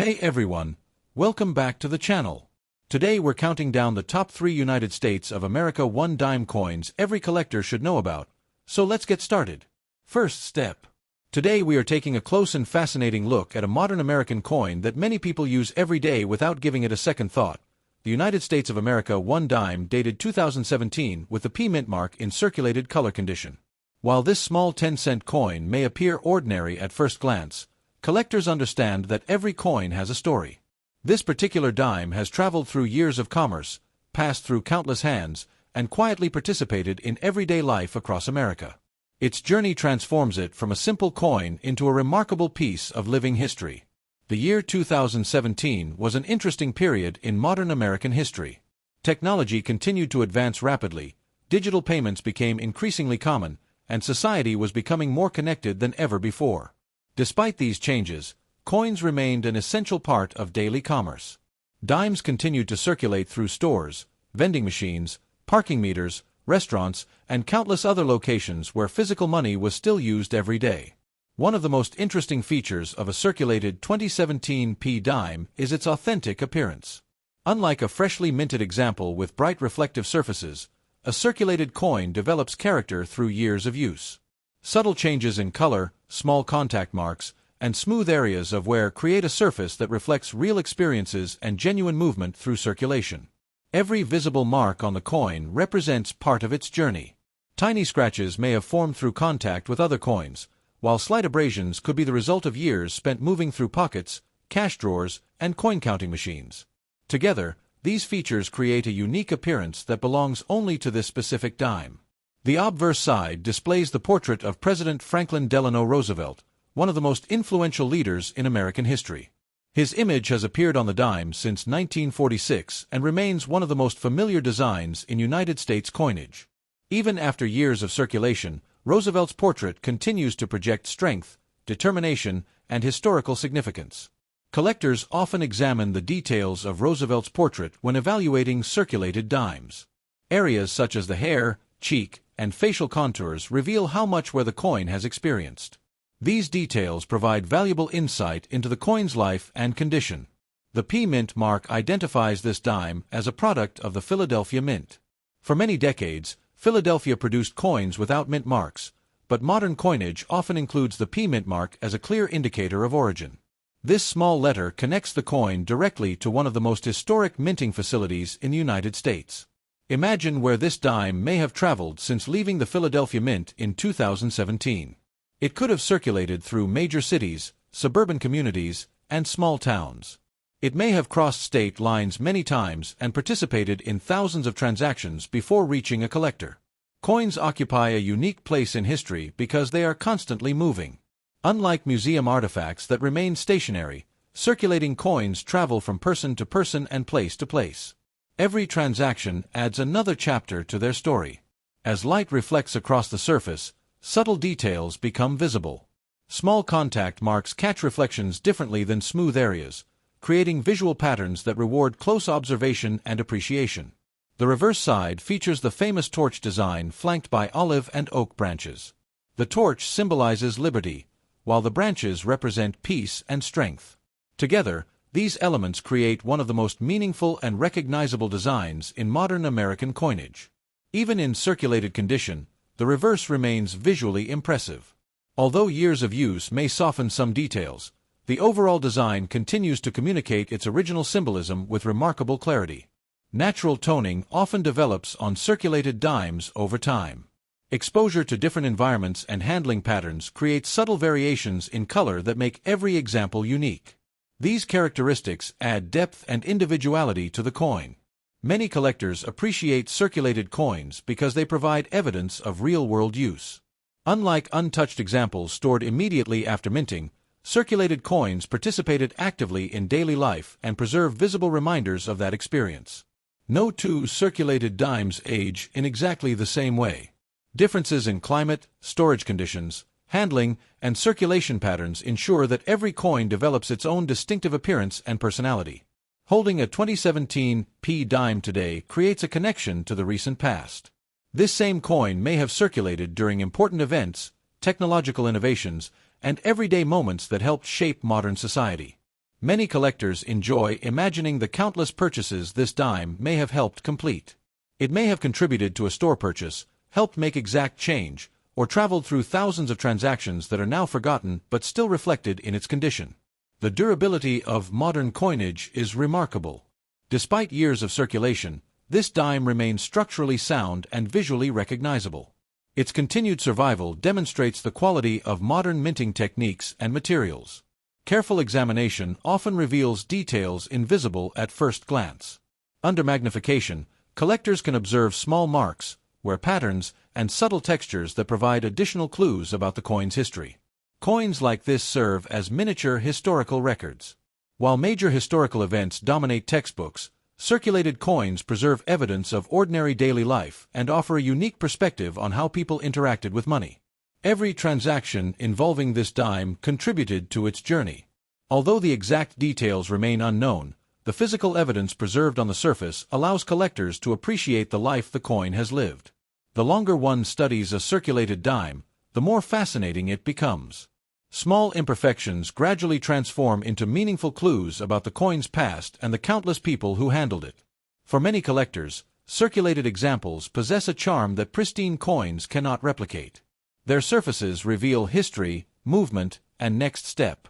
Hey everyone, welcome back to the channel. Today we're counting down the top 3 United States of America 1-dime coins every collector should know about, so let's get started. First step. Today we are taking a close and fascinating look at a modern American coin that many people use every day without giving it a second thought. The United States of America 1-dime dated 2017 with the P mint mark in circulated color condition. While this small 10-cent coin may appear ordinary at first glance, collectors understand that every coin has a story. This particular dime has traveled through years of commerce, passed through countless hands, and quietly participated in everyday life across America. Its journey transforms it from a simple coin into a remarkable piece of living history. The year 2017 was an interesting period in modern American history. Technology continued to advance rapidly, digital payments became increasingly common, and society was becoming more connected than ever before. Despite these changes, coins remained an essential part of daily commerce. Dimes continued to circulate through stores, vending machines, parking meters, restaurants, and countless other locations where physical money was still used every day. One of the most interesting features of a circulated 2017 P dime is its authentic appearance. Unlike a freshly minted example with bright reflective surfaces, a circulated coin develops character through years of use. Subtle changes in color, small contact marks, and smooth areas of wear create a surface that reflects real experiences and genuine movement through circulation. Every visible mark on the coin represents part of its journey. Tiny scratches may have formed through contact with other coins, while slight abrasions could be the result of years spent moving through pockets, cash drawers, and coin-counting machines. Together, these features create a unique appearance that belongs only to this specific dime. The obverse side displays the portrait of President Franklin Delano Roosevelt, one of the most influential leaders in American history. His image has appeared on the dime since 1946 and remains one of the most familiar designs in United States coinage. Even after years of circulation, Roosevelt's portrait continues to project strength, determination, and historical significance. Collectors often examine the details of Roosevelt's portrait when evaluating circulated dimes. Areas such as the hair, cheek, and facial contours reveal how much wear the coin has experienced. These details provide valuable insight into the coin's life and condition. The P mint mark identifies this dime as a product of the Philadelphia Mint. For many decades, Philadelphia produced coins without mint marks, but modern coinage often includes the P mint mark as a clear indicator of origin. This small letter connects the coin directly to one of the most historic minting facilities in the United States. Imagine where this dime may have traveled since leaving the Philadelphia Mint in 2017. It could have circulated through major cities, suburban communities, and small towns. It may have crossed state lines many times and participated in thousands of transactions before reaching a collector. Coins occupy a unique place in history because they are constantly moving. Unlike museum artifacts that remain stationary, circulating coins travel from person to person and place to place. Every transaction adds another chapter to their story. As light reflects across the surface, subtle details become visible. Small contact marks catch reflections differently than smooth areas, creating visual patterns that reward close observation and appreciation. The reverse side features the famous torch design flanked by olive and oak branches. The torch symbolizes liberty, while the branches represent peace and strength. Together, these elements create one of the most meaningful and recognizable designs in modern American coinage. Even in circulated condition, the reverse remains visually impressive. Although years of use may soften some details, the overall design continues to communicate its original symbolism with remarkable clarity. Natural toning often develops on circulated dimes over time. Exposure to different environments and handling patterns creates subtle variations in color that make every example unique. These characteristics add depth and individuality to the coin. Many collectors appreciate circulated coins because they provide evidence of real-world use. Unlike untouched examples stored immediately after minting, circulated coins participated actively in daily life and preserve visible reminders of that experience. No two circulated dimes age in exactly the same way. Differences in climate, storage conditions, handling, and circulation patterns ensure that every coin develops its own distinctive appearance and personality. Holding a 2017 P dime today creates a connection to the recent past. This same coin may have circulated during important events, technological innovations, and everyday moments that helped shape modern society. Many collectors enjoy imagining the countless purchases this dime may have helped complete. It may have contributed to a store purchase, helped make exact change, or traveled through thousands of transactions that are now forgotten but still reflected in its condition. The durability of modern coinage is remarkable. Despite years of circulation, this dime remains structurally sound and visually recognizable. Its continued survival demonstrates the quality of modern minting techniques and materials. Careful examination often reveals details invisible at first glance. Under magnification, collectors can observe small marks, wear patterns, and subtle textures that provide additional clues about the coin's history. Coins like this serve as miniature historical records. While major historical events dominate textbooks, circulated coins preserve evidence of ordinary daily life and offer a unique perspective on how people interacted with money. Every transaction involving this dime contributed to its journey. Although the exact details remain unknown, the physical evidence preserved on the surface allows collectors to appreciate the life the coin has lived. The longer one studies a circulated dime, the more fascinating it becomes. Small imperfections gradually transform into meaningful clues about the coin's past and the countless people who handled it. For many collectors, circulated examples possess a charm that pristine coins cannot replicate. Their surfaces reveal history, movement, and next step.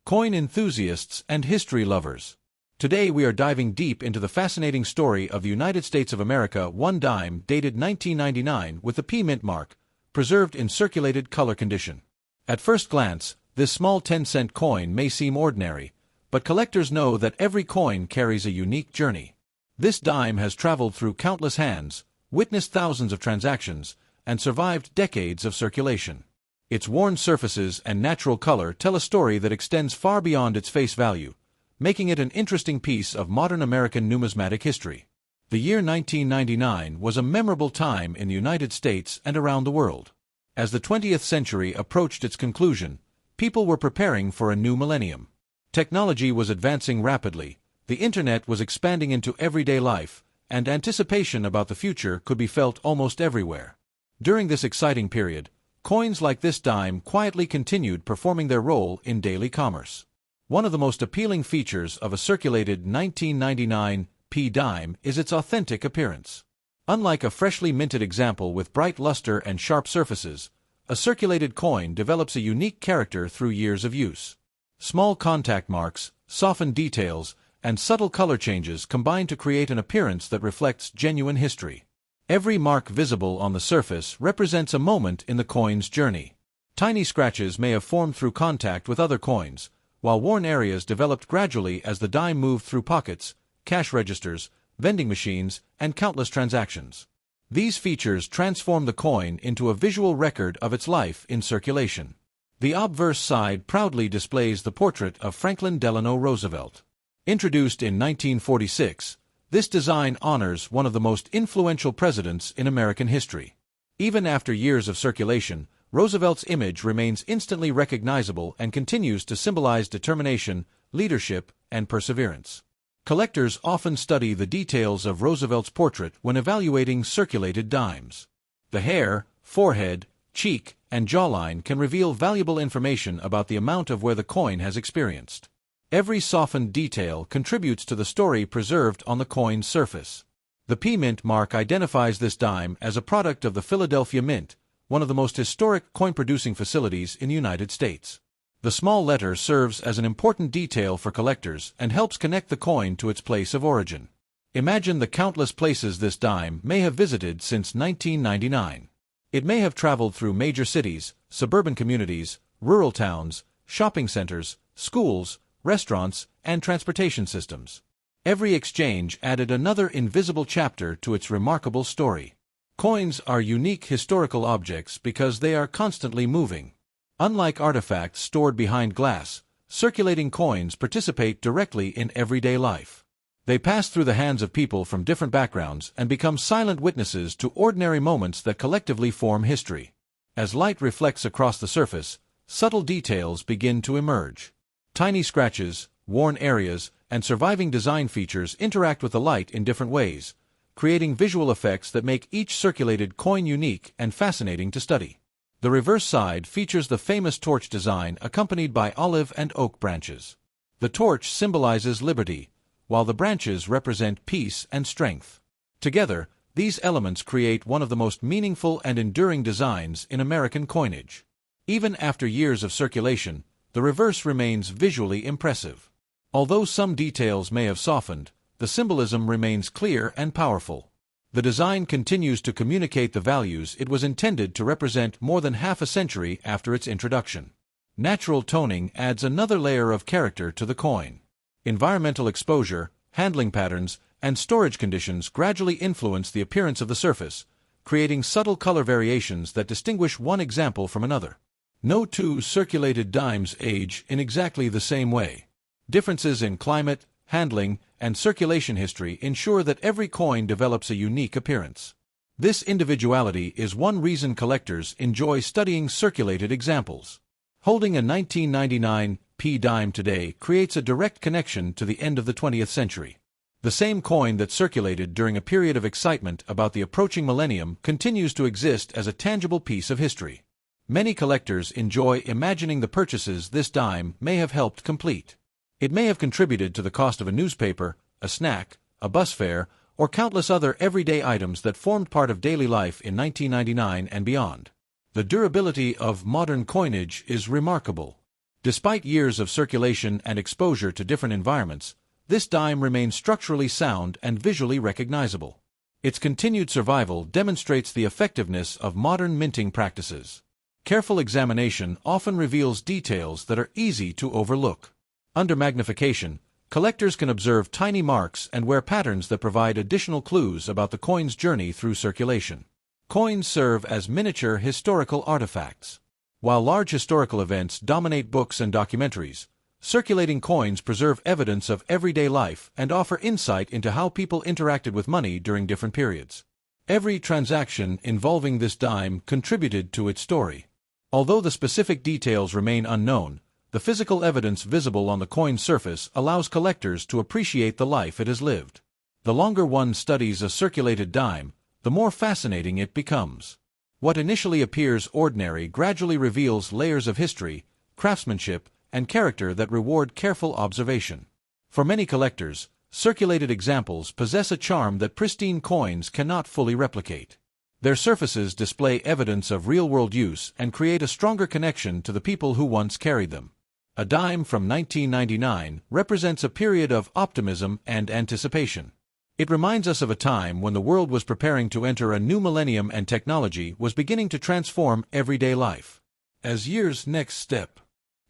Coin enthusiasts and history lovers. Today we are diving deep into the fascinating story of the United States of America one dime dated 1999 with the P mint mark, preserved in circulated color condition. At first glance, this small 10-cent coin may seem ordinary, but collectors know that every coin carries a unique journey. This dime has traveled through countless hands, witnessed thousands of transactions, and survived decades of circulation. Its worn surfaces and natural color tell a story that extends far beyond its face value, making it an interesting piece of modern American numismatic history. The year 1999 was a memorable time in the United States and around the world. As the 20th century approached its conclusion, people were preparing for a new millennium. Technology was advancing rapidly, the internet was expanding into everyday life, and anticipation about the future could be felt almost everywhere. During this exciting period, coins like this dime quietly continued performing their role in daily commerce. One of the most appealing features of a circulated 1999 P dime is its authentic appearance. Unlike a freshly minted example with bright luster and sharp surfaces, a circulated coin develops a unique character through years of use. Small contact marks, softened details, and subtle color changes combine to create an appearance that reflects genuine history. Every mark visible on the surface represents a moment in the coin's journey. Tiny scratches may have formed through contact with other coins, while worn areas developed gradually as the dime moved through pockets, cash registers, vending machines, and countless transactions. These features transform the coin into a visual record of its life in circulation. The obverse side proudly displays the portrait of Franklin Delano Roosevelt. Introduced in 1946, this design honors one of the most influential presidents in American history. Even after years of circulation, Roosevelt's image remains instantly recognizable and continues to symbolize determination, leadership, and perseverance. Collectors often study the details of Roosevelt's portrait when evaluating circulated dimes. The hair, forehead, cheek, and jawline can reveal valuable information about the amount of where the coin has experienced. Every softened detail contributes to the story preserved on the coin's surface. The P mint mark identifies this dime as a product of the Philadelphia Mint, one of the most historic coin-producing facilities in the United States. The small letter serves as an important detail for collectors and helps connect the coin to its place of origin. Imagine the countless places this dime may have visited since 1999. It may have traveled through major cities, suburban communities, rural towns, shopping centers, schools, restaurants, and transportation systems. Every exchange added another invisible chapter to its remarkable story. Coins are unique historical objects because they are constantly moving. Unlike artifacts stored behind glass, circulating coins participate directly in everyday life. They pass through the hands of people from different backgrounds and become silent witnesses to ordinary moments that collectively form history. As light reflects across the surface, subtle details begin to emerge. Tiny scratches, worn areas, and surviving design features interact with the light in different ways, creating visual effects that make each circulated coin unique and fascinating to study. The reverse side features the famous torch design accompanied by olive and oak branches. The torch symbolizes liberty, while the branches represent peace and strength. Together, these elements create one of the most meaningful and enduring designs in American coinage. Even after years of circulation, the reverse remains visually impressive. Although some details may have softened, the symbolism remains clear and powerful. The design continues to communicate the values it was intended to represent more than half a century after its introduction. Natural toning adds another layer of character to the coin. Environmental exposure, handling patterns, and storage conditions gradually influence the appearance of the surface, creating subtle color variations that distinguish one example from another. No two circulated dimes age in exactly the same way. Differences in climate, handling, and circulation history ensure that every coin develops a unique appearance. This individuality is one reason collectors enjoy studying circulated examples. Holding a 1999 P dime today creates a direct connection to the end of the 20th century. The same coin that circulated during a period of excitement about the approaching millennium continues to exist as a tangible piece of history. Many collectors enjoy imagining the purchases this dime may have helped complete. It may have contributed to the cost of a newspaper, a snack, a bus fare, or countless other everyday items that formed part of daily life in 1999 and beyond. The durability of modern coinage is remarkable. Despite years of circulation and exposure to different environments, this dime remains structurally sound and visually recognizable. Its continued survival demonstrates the effectiveness of modern minting practices. Careful examination often reveals details that are easy to overlook. Under magnification, collectors can observe tiny marks and wear patterns that provide additional clues about the coin's journey through circulation. Coins serve as miniature historical artifacts. While large historical events dominate books and documentaries, circulating coins preserve evidence of everyday life and offer insight into how people interacted with money during different periods. Every transaction involving this dime contributed to its story. Although the specific details remain unknown, the physical evidence visible on the coin's surface allows collectors to appreciate the life it has lived. The longer one studies a circulated dime, the more fascinating it becomes. What initially appears ordinary gradually reveals layers of history, craftsmanship, and character that reward careful observation. For many collectors, circulated examples possess a charm that pristine coins cannot fully replicate. Their surfaces display evidence of real-world use and create a stronger connection to the people who once carried them. A dime from 1999 represents a period of optimism and anticipation. It reminds us of a time when the world was preparing to enter a new millennium and technology was beginning to transform everyday life. As year's next step.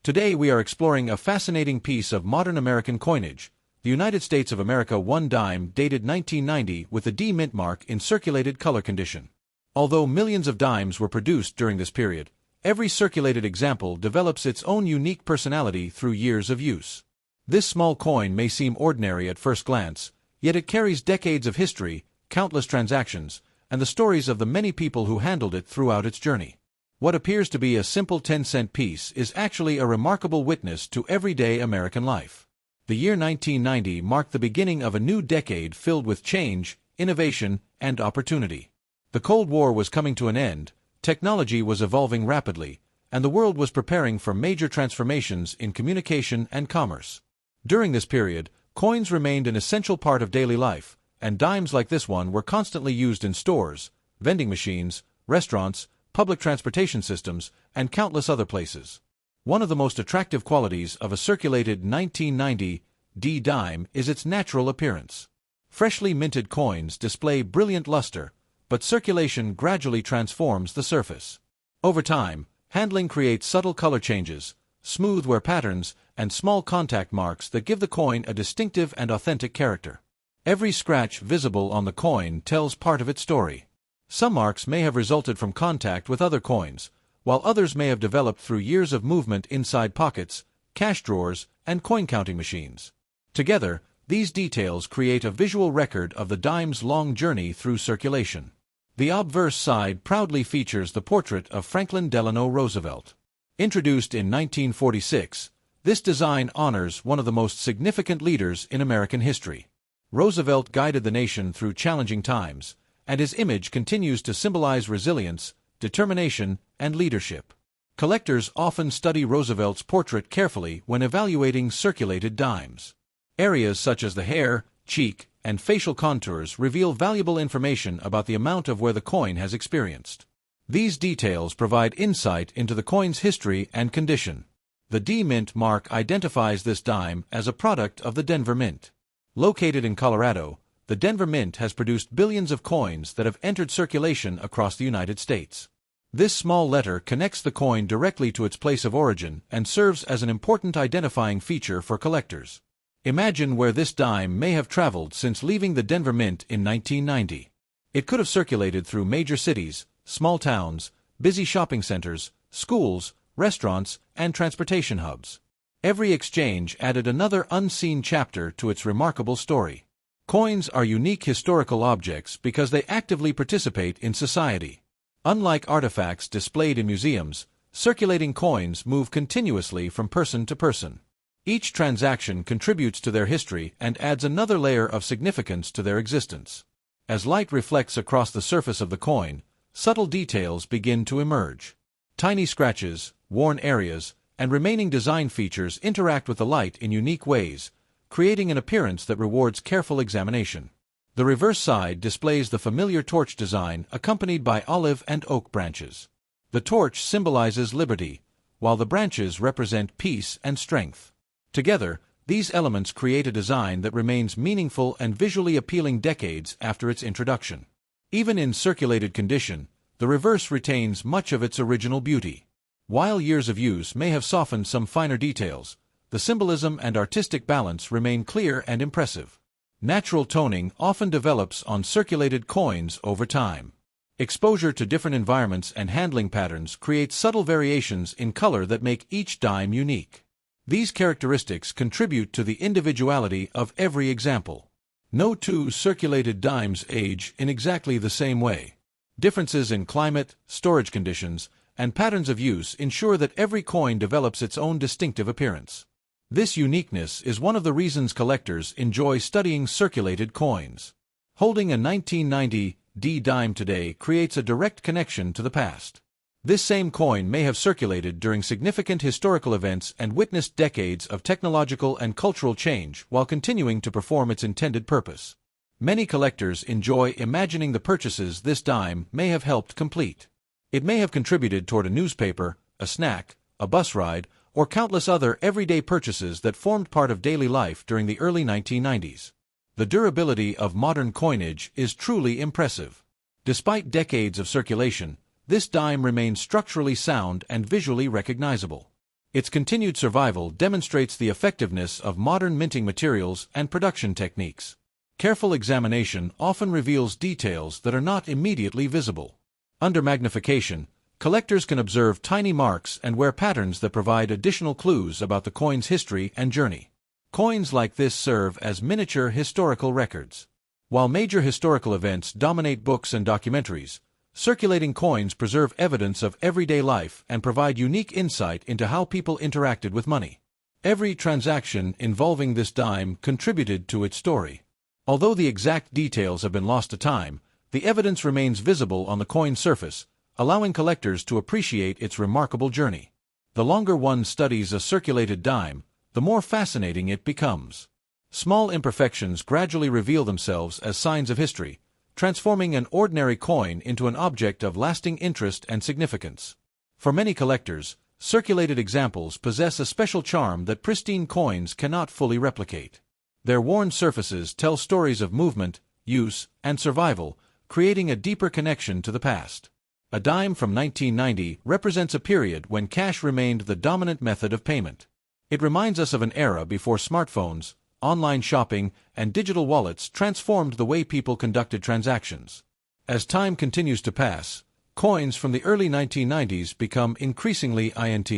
Today we are exploring a fascinating piece of modern American coinage, the United States of America 1 dime dated 1990 with the D mint mark in circulated color condition. Although millions of dimes were produced during this period, every circulated example develops its own unique personality through years of use. This small coin may seem ordinary at first glance, yet it carries decades of history, countless transactions, and the stories of the many people who handled it throughout its journey. What appears to be a simple 10-cent piece is actually a remarkable witness to everyday American life. The year 1990 marked the beginning of a new decade filled with change, innovation, and opportunity. The Cold War was coming to an end, technology was evolving rapidly, and the world was preparing for major transformations in communication and commerce. During this period, coins remained an essential part of daily life, and dimes like this one were constantly used in stores, vending machines, restaurants, public transportation systems, and countless other places. One of the most attractive qualities of a circulated 1990 D dime is its natural appearance. Freshly minted coins display brilliant luster, but circulation gradually transforms the surface. Over time, handling creates subtle color changes, smooth wear patterns, and small contact marks that give the coin a distinctive and authentic character. Every scratch visible on the coin tells part of its story. Some marks may have resulted from contact with other coins, while others may have developed through years of movement inside pockets, cash drawers, and coin-counting machines. Together, these details create a visual record of the dime's long journey through circulation. The obverse side proudly features the portrait of Franklin Delano Roosevelt. Introduced in 1946, this design honors one of the most significant leaders in American history. Roosevelt guided the nation through challenging times, and his image continues to symbolize resilience, determination, and leadership. Collectors often study Roosevelt's portrait carefully when evaluating circulated dimes. Areas such as the hair, cheek, and facial contours reveal valuable information about the amount of wear the coin has experienced. These details provide insight into the coin's history and condition. The D Mint mark identifies this dime as a product of the Denver Mint. Located in Colorado, the Denver Mint has produced billions of coins that have entered circulation across the United States. This small letter connects the coin directly to its place of origin and serves as an important identifying feature for collectors. Imagine where this dime may have traveled since leaving the Denver Mint in 1990. It could have circulated through major cities, small towns, busy shopping centers, schools, restaurants, and transportation hubs. Every exchange added another unseen chapter to its remarkable story. Coins are unique historical objects because they actively participate in society. Unlike artifacts displayed in museums, circulating coins move continuously from person to person. Each transaction contributes to their history and adds another layer of significance to their existence. As light reflects across the surface of the coin, subtle details begin to emerge. Tiny scratches, worn areas, and remaining design features interact with the light in unique ways, creating an appearance that rewards careful examination. The reverse side displays the familiar torch design accompanied by olive and oak branches. The torch symbolizes liberty, while the branches represent peace and strength. Together, these elements create a design that remains meaningful and visually appealing decades after its introduction. Even in circulated condition, the reverse retains much of its original beauty. While years of use may have softened some finer details, the symbolism and artistic balance remain clear and impressive. Natural toning often develops on circulated coins over time. Exposure to different environments and handling patterns creates subtle variations in color that make each dime unique. These characteristics contribute to the individuality of every example. No two circulated dimes age in exactly the same way. Differences in climate, storage conditions, and patterns of use ensure that every coin develops its own distinctive appearance. This uniqueness is one of the reasons collectors enjoy studying circulated coins. Holding a 1990 D dime today creates a direct connection to the past. This same coin may have circulated during significant historical events and witnessed decades of technological and cultural change while continuing to perform its intended purpose. Many collectors enjoy imagining the purchases this dime may have helped complete. It may have contributed toward a newspaper, a snack, a bus ride, or countless other everyday purchases that formed part of daily life during the early 1990s. The durability of modern coinage is truly impressive. Despite decades of circulation, this dime remains structurally sound and visually recognizable. Its continued survival demonstrates the effectiveness of modern minting materials and production techniques. Careful examination often reveals details that are not immediately visible. Under magnification, collectors can observe tiny marks and wear patterns that provide additional clues about the coin's history and journey. Coins like this serve as miniature historical records. While major historical events dominate books and documentaries, circulating coins preserve evidence of everyday life and provide unique insight into how people interacted with money. Every transaction involving this dime contributed to its story. Although the exact details have been lost to time, the evidence remains visible on the coin's surface, allowing collectors to appreciate its remarkable journey. The longer one studies a circulated dime, the more fascinating it becomes. Small imperfections gradually reveal themselves as signs of history, transforming an ordinary coin into an object of lasting interest and significance. For many collectors, circulated examples possess a special charm that pristine coins cannot fully replicate. Their worn surfaces tell stories of movement, use, and survival, creating a deeper connection to the past. A dime from 1990 represents a period when cash remained the dominant method of payment. It reminds us of an era before smartphones, online shopping, and digital wallets transformed the way people conducted transactions. As time continues to pass, coins from the early 1990s become increasingly INT.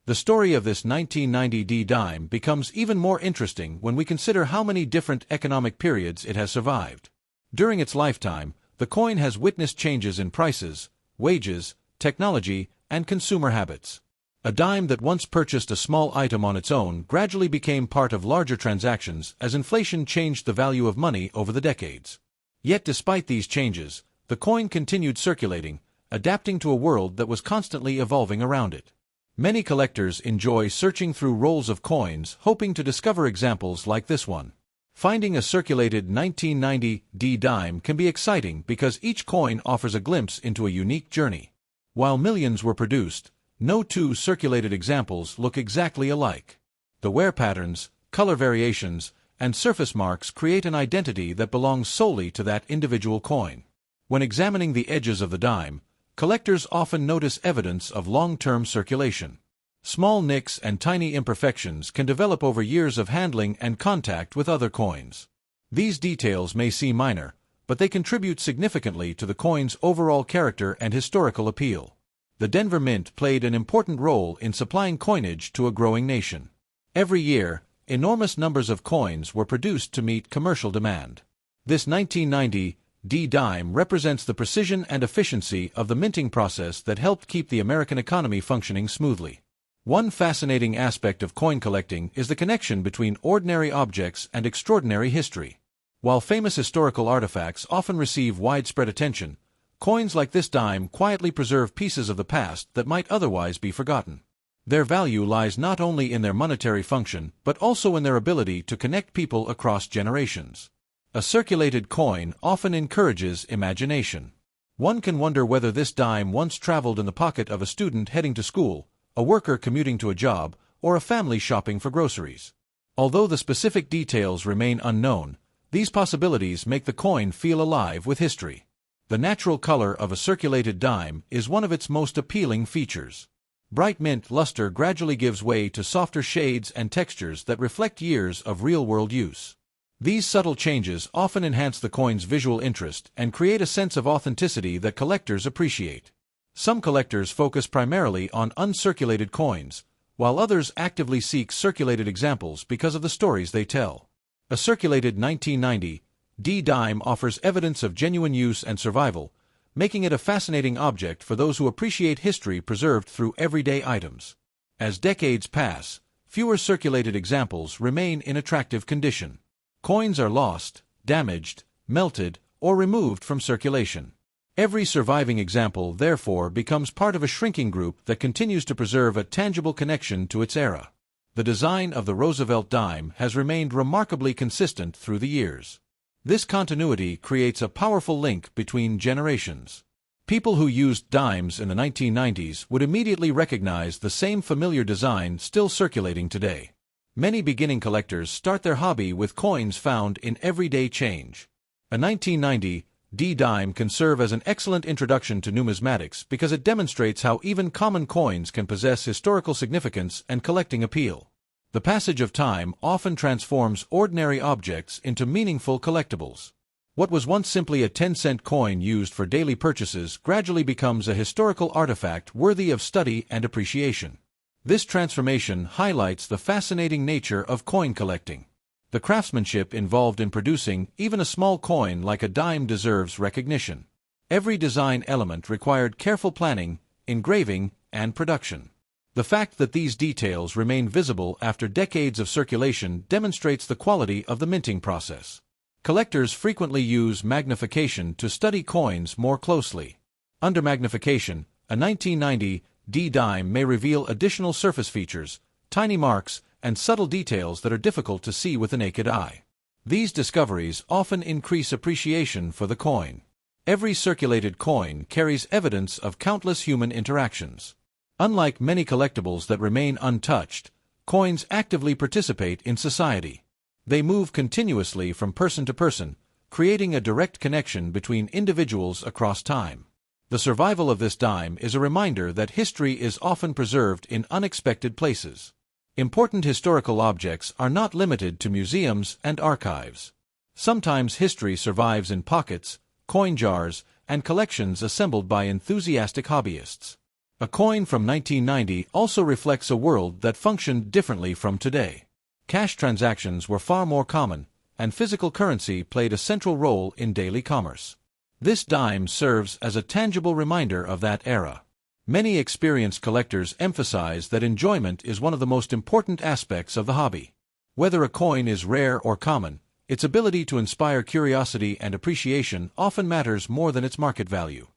The story of this 1990 D dime becomes even more interesting when we consider how many different economic periods it has survived. During its lifetime, the coin has witnessed changes in prices, wages, technology, and consumer habits. A dime that once purchased a small item on its own gradually became part of larger transactions as inflation changed the value of money over the decades. Yet despite these changes, the coin continued circulating, adapting to a world that was constantly evolving around it. Many collectors enjoy searching through rolls of coins, hoping to discover examples like this one. Finding a circulated 1990 D dime can be exciting because each coin offers a glimpse into a unique journey. While millions were produced, no two circulated examples look exactly alike. The wear patterns, color variations, and surface marks create an identity that belongs solely to that individual coin. When examining the edges of the dime, collectors often notice evidence of long-term circulation. Small nicks and tiny imperfections can develop over years of handling and contact with other coins. These details may seem minor, but they contribute significantly to the coin's overall character and historical appeal. The Denver Mint played an important role in supplying coinage to a growing nation. Every year, enormous numbers of coins were produced to meet commercial demand. This 1990 D dime represents the precision and efficiency of the minting process that helped keep the American economy functioning smoothly. One fascinating aspect of coin collecting is the connection between ordinary objects and extraordinary history. While famous historical artifacts often receive widespread attention, coins like this dime quietly preserve pieces of the past that might otherwise be forgotten. Their value lies not only in their monetary function, but also in their ability to connect people across generations. A circulated coin often encourages imagination. One can wonder whether this dime once traveled in the pocket of a student heading to school, a worker commuting to a job, or a family shopping for groceries. Although the specific details remain unknown, these possibilities make the coin feel alive with history. The natural color of a circulated dime is one of its most appealing features. Bright mint luster gradually gives way to softer shades and textures that reflect years of real-world use. These subtle changes often enhance the coin's visual interest and create a sense of authenticity that collectors appreciate. Some collectors focus primarily on uncirculated coins, while others actively seek circulated examples because of the stories they tell. A circulated 1990 D dime offers evidence of genuine use and survival, making it a fascinating object for those who appreciate history preserved through everyday items. As decades pass, fewer circulated examples remain in attractive condition. Coins are lost, damaged, melted, or removed from circulation. Every surviving example, therefore, becomes part of a shrinking group that continues to preserve a tangible connection to its era. The design of the Roosevelt dime has remained remarkably consistent through the years. This continuity creates a powerful link between generations. People who used dimes in the 1990s would immediately recognize the same familiar design still circulating today. Many beginning collectors start their hobby with coins found in everyday change. A 1990 D dime can serve as an excellent introduction to numismatics because it demonstrates how even common coins can possess historical significance and collecting appeal. The passage of time often transforms ordinary objects into meaningful collectibles. What was once simply a 10-cent coin used for daily purchases gradually becomes a historical artifact worthy of study and appreciation. This transformation highlights the fascinating nature of coin collecting. The craftsmanship involved in producing even a small coin like a dime deserves recognition. Every design element required careful planning, engraving, and production. The fact that these details remain visible after decades of circulation demonstrates the quality of the minting process. Collectors frequently use magnification to study coins more closely. Under magnification, a 1990 D dime may reveal additional surface features, tiny marks, and subtle details that are difficult to see with the naked eye. These discoveries often increase appreciation for the coin. Every circulated coin carries evidence of countless human interactions. Unlike many collectibles that remain untouched, coins actively participate in society. They move continuously from person to person, creating a direct connection between individuals across time. The survival of this dime is a reminder that history is often preserved in unexpected places. Important historical objects are not limited to museums and archives. Sometimes history survives in pockets, coin jars, and collections assembled by enthusiastic hobbyists. A coin from 1990 also reflects a world that functioned differently from today. Cash transactions were far more common, and physical currency played a central role in daily commerce. This dime serves as a tangible reminder of that era. Many experienced collectors emphasize that enjoyment is one of the most important aspects of the hobby. Whether a coin is rare or common, its ability to inspire curiosity and appreciation often matters more than its market value.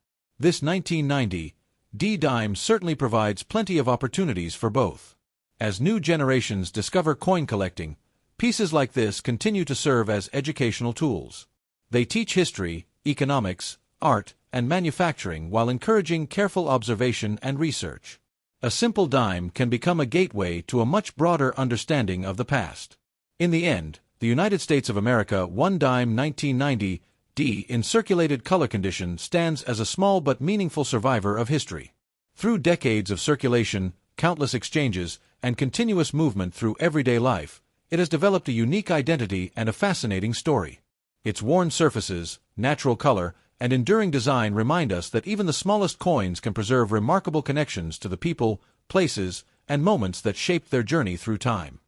This 1990 D-dime certainly provides plenty of opportunities for both. As new generations discover coin collecting, pieces like this continue to serve as educational tools. They teach history, economics, art, and manufacturing while encouraging careful observation and research. A simple dime can become a gateway to a much broader understanding of the past. In the end, the United States of America 1 dime 1990 D in circulated color condition stands as a small but meaningful survivor of history. Through decades of circulation, countless exchanges, and continuous movement through everyday life, it has developed a unique identity and a fascinating story. Its worn surfaces, natural color, and enduring design remind us that even the smallest coins can preserve remarkable connections to the people, places, and moments that shaped their journey through time.